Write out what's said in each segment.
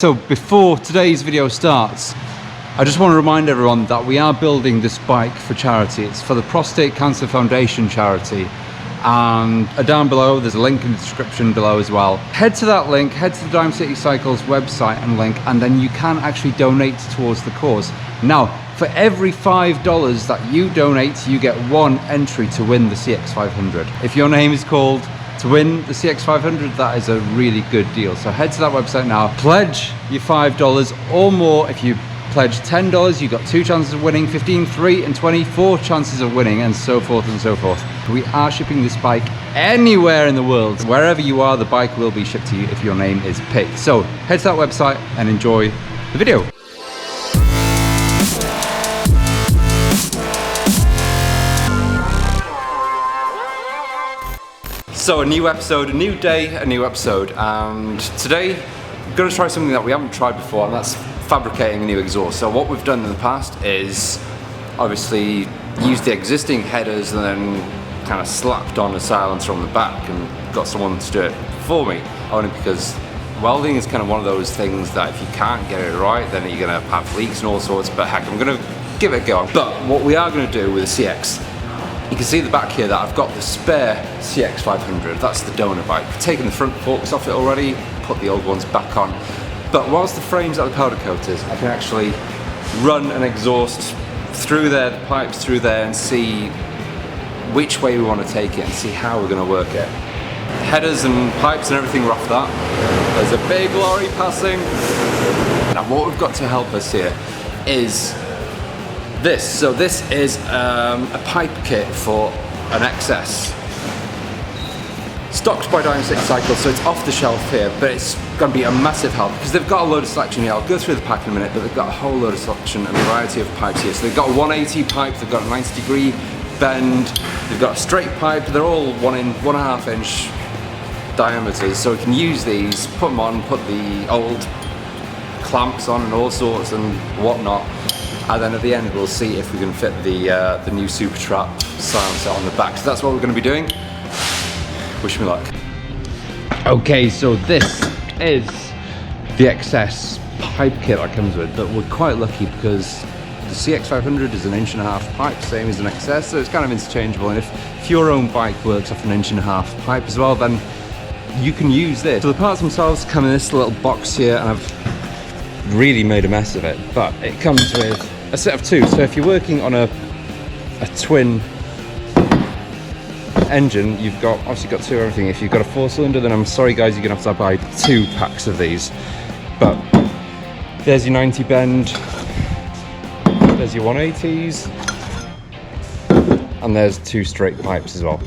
So before today's video starts, I just want to remind everyone that we are building this bike for charity. It's for the Prostate Cancer Foundation charity. And down below, there's a link in the description below as well. Head to that link, head to the Dime City Cycles website and link, and then you can actually donate towards the cause. Now, for every $5 that you donate, you get one entry to win the CX500. If your name is called to win the CX500, that is a really good deal. So head to that website now, pledge your $5 or more. If you pledge $10, you've got 2 chances of winning, 15, 3, and 24 chances of winning, and so forth and so forth. We are shipping this bike anywhere in the world. Wherever you are, the bike will be shipped to you if your name is picked. So head to that website and enjoy the video. So a new episode, a new day, a new episode, and today we're going to try something that we haven't tried before, and that's fabricating a new exhaust. So what we've done in the past is obviously used the existing headers and then kind of slapped on a silencer on the back and got someone to do it for me, only because welding is kind of one of those things that if you can't get it right, then you're going to have leaks and all sorts, but heck, I'm going to give it a go. But what we are going to do with the CX, you can see at the back here that I've got the spare CX500, that's the donor bike. I've taken the front forks off it already, put the old ones back on. But whilst the frame's at the powder coaters, I can actually run an exhaust through there, the pipes through there, and see which way we want to take it and see how we're going to work it. Headers and pipes and everything are off that. There's a big lorry passing. Now what we've got to help us here is this. So this is a pipe kit for an XS. Stocked by Dime City Cycles, so it's off the shelf here, but it's going to be a massive help because they've got a load of selection here. I'll go through the pack in a minute, but they've got a whole load of selection and variety of pipes here. So they've got a 180 pipe, they've got a 90-degree bend, they've got a straight pipe, they're all 1.5 inch diameters, so we can use these, put them on, put the old clamps on and all sorts and whatnot, and then at the end we'll see if we can fit the new Super Trap silencer on the back. So that's what we're going to be doing. Wish me luck. Okay, so this is the XS pipe kit that comes with, but we're quite lucky because the CX500 is an 1.5-inch pipe, same as an XS, so it's kind of interchangeable, and if your own bike works off an 1.5-inch pipe as well, then you can use this. So the parts themselves come in this little box here, and I've really made a mess of it, but it comes with a set of 2, so if you're working on a twin engine, you've got obviously got 2 of everything. If you've got a 4-cylinder, then I'm sorry guys, you're gonna have to buy 2 packs of these. But there's your 90 bend, there's your 180s, and there's 2 straight pipes as well.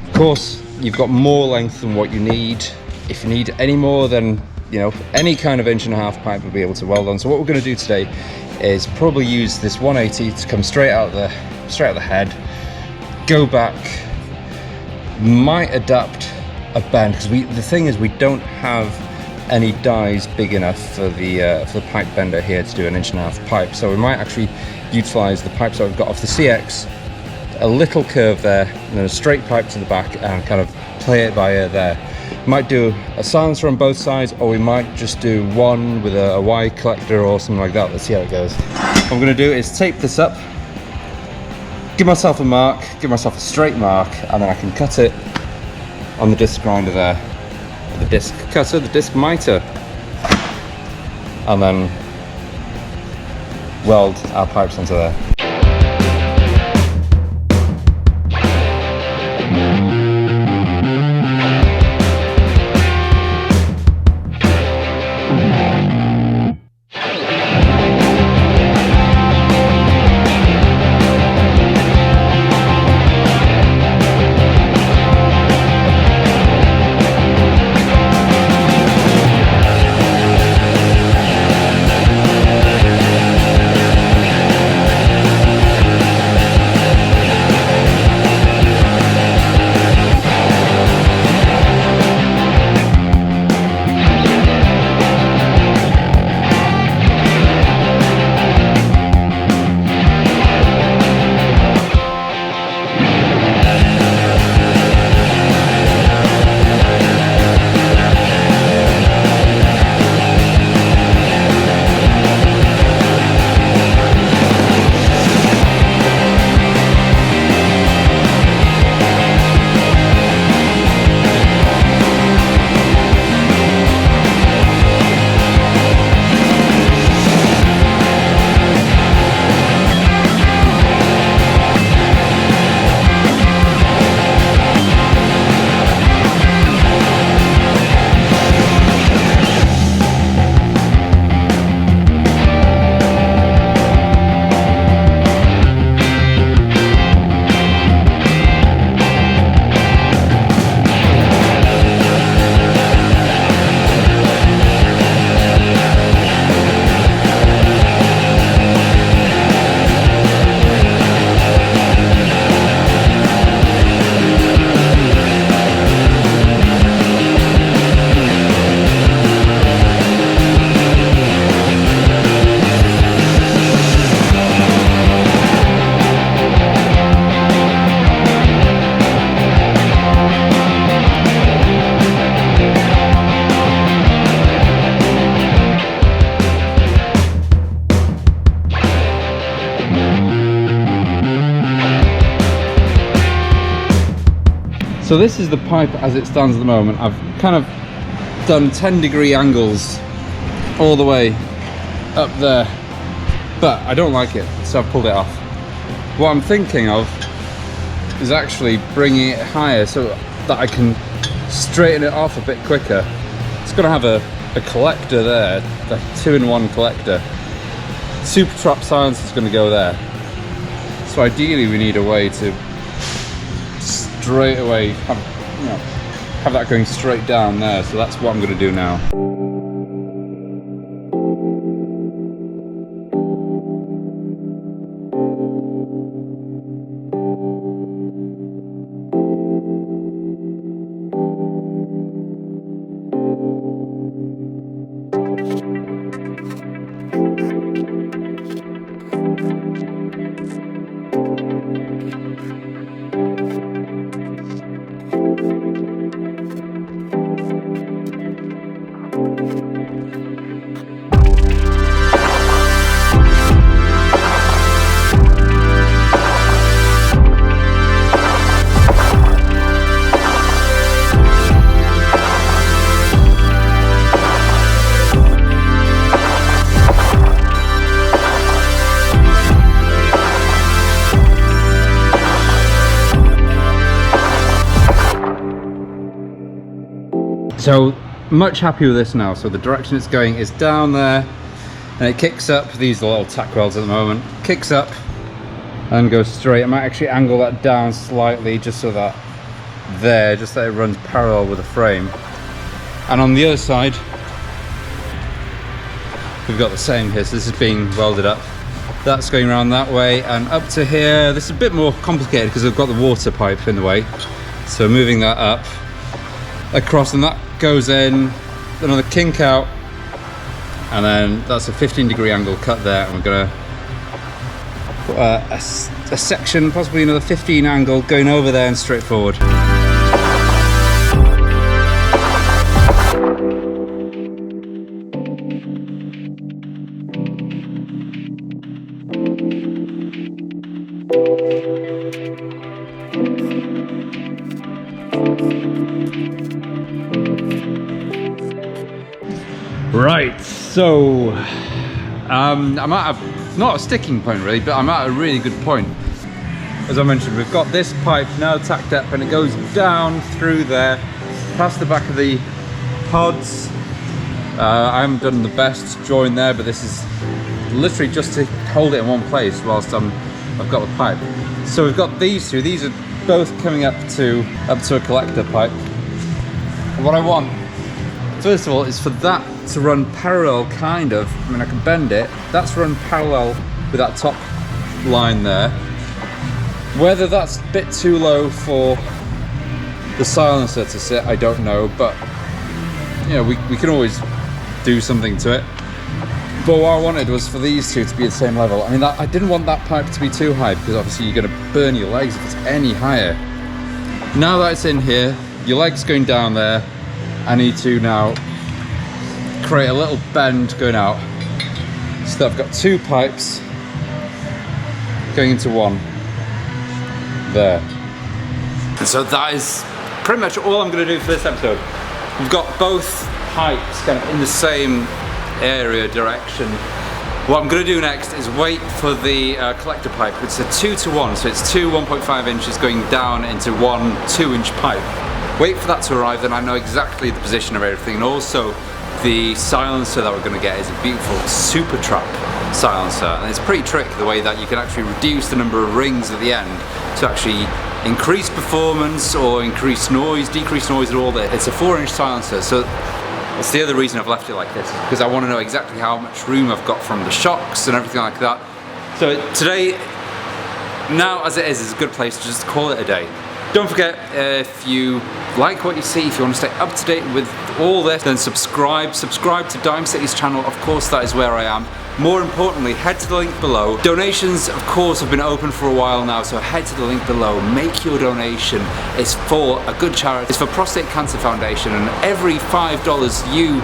Of course, you've got more length than what you need. If you need any more, then you know any kind of 1.5-inch pipe will be able to weld on. So what we're going to do today is probably use this 180 to come straight out the head, go back, might adapt a bend because the thing is we don't have any dies big enough for the pipe bender here to do an 1.5-inch pipe, so we might actually utilize the pipes that we've got off the CX, a little curve there and then a straight pipe to the back and kind of play it by ear there. Might do a silencer on both sides, or we might just do one with a Y collector or something like that. Let's see how it goes. What I'm going to do is tape this up, give myself a mark, give myself a straight mark, and then I can cut it on the disc grinder there, the disc cutter, the disc miter, and then weld our pipes onto there. So this is the pipe as it stands at the moment. I've kind of done 10-degree angles all the way up there, but I don't like it, so I've pulled it off. What I'm thinking of is actually bringing it higher so that I can straighten it off a bit quicker. It's going to have a collector there, the 2-in-1 collector. Super Trap Silencer is going to go there. So ideally we need a way to straight away have that going straight down there. So that's what I'm going to do now. So much happy with this now. So the direction it's going is down there, and it kicks up. These are little tack welds at the moment. Kicks up and goes straight. I might actually angle that down slightly just so that just that it runs parallel with the frame. And on the other side, we've got the same here. So this is being welded up. That's going around that way and up to here. This is a bit more complicated because I've got the water pipe in the way. So moving that up across, and that goes in, another kink out, and then that's a 15-degree angle cut there, and we're gonna put a section, possibly another 15 angle going over there and straight forward. Right, so I'm at not a sticking point really, but I'm at a really good point. As I mentioned, we've got this pipe now tacked up, and it goes down through there, past the back of the pods. I haven't done the best join there, but this is literally just to hold it in one place whilst I've got the pipe. So we've got these two. These are both coming up to a collector pipe. And what I want, first of all, is for that to run parallel, kind of. I mean, I can bend it. That's run parallel with that top line there. Whether that's a bit too low for the silencer to sit, I don't know, but you know, we can always do something to it. But what I wanted was for these two to be at the same level. I mean, I didn't want that pipe to be too high, because obviously you're going to burn your legs if it's any higher. Now that it's in here, your leg's going down there, I need to now create a little bend going out, so that I've got two pipes going into one there. And so that is pretty much all I'm going to do for this episode. We've got both pipes kind of in the same area direction. What I'm going to do next is wait for the collector pipe. It's a 2-to-1, so it's two 1.5 inches going down into one 2-inch pipe. Wait for that to arrive, then I know exactly the position of everything. And also the silencer that we're going to get is a beautiful Super Trap silencer, and it's pretty tricky the way that you can actually reduce the number of rings at the end to actually increase performance or increase noise, decrease noise and all that. It's a 4-inch silencer, so that's the other reason I've left it like this, because I want to know exactly how much room I've got from the shocks and everything like that. So today, now as it is a good place to just call it a day. Don't forget, if you like what you see, if you want to stay up to date with all this, then subscribe to Dime City's channel. Of course, that is where I am. More importantly, head to the link below. Donations, of course, have been open for a while now, so head to the link below, make your donation. It's for a good charity. It's for Prostate Cancer Foundation, and every $5 you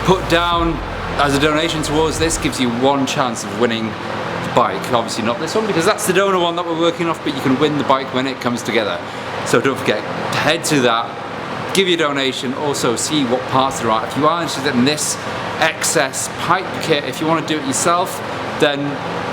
put down as a donation towards this gives you one chance of winning the bike. Obviously not this one, because that's the donor one that we're working off, but you can win the bike when it comes together. So don't forget, head to that, give your donation, also see what parts there are. If you are interested in this excess pipe kit, if you want to do it yourself, then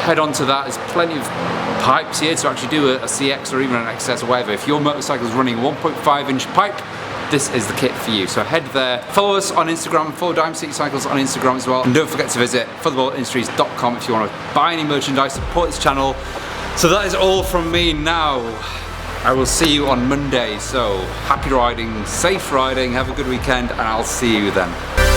head on to that. There's plenty of pipes here to actually do a CX or even an XS or whatever. If your motorcycle is running a 1.5-inch pipe, this is the kit for you. So head there, follow us on Instagram, follow Dime City Cycles on Instagram as well, and don't forget to visit featherballindustries.com if you want to buy any merchandise, support this channel. So that is all from me now. I will see you on Monday, so happy riding, safe riding, have a good weekend, and I'll see you then.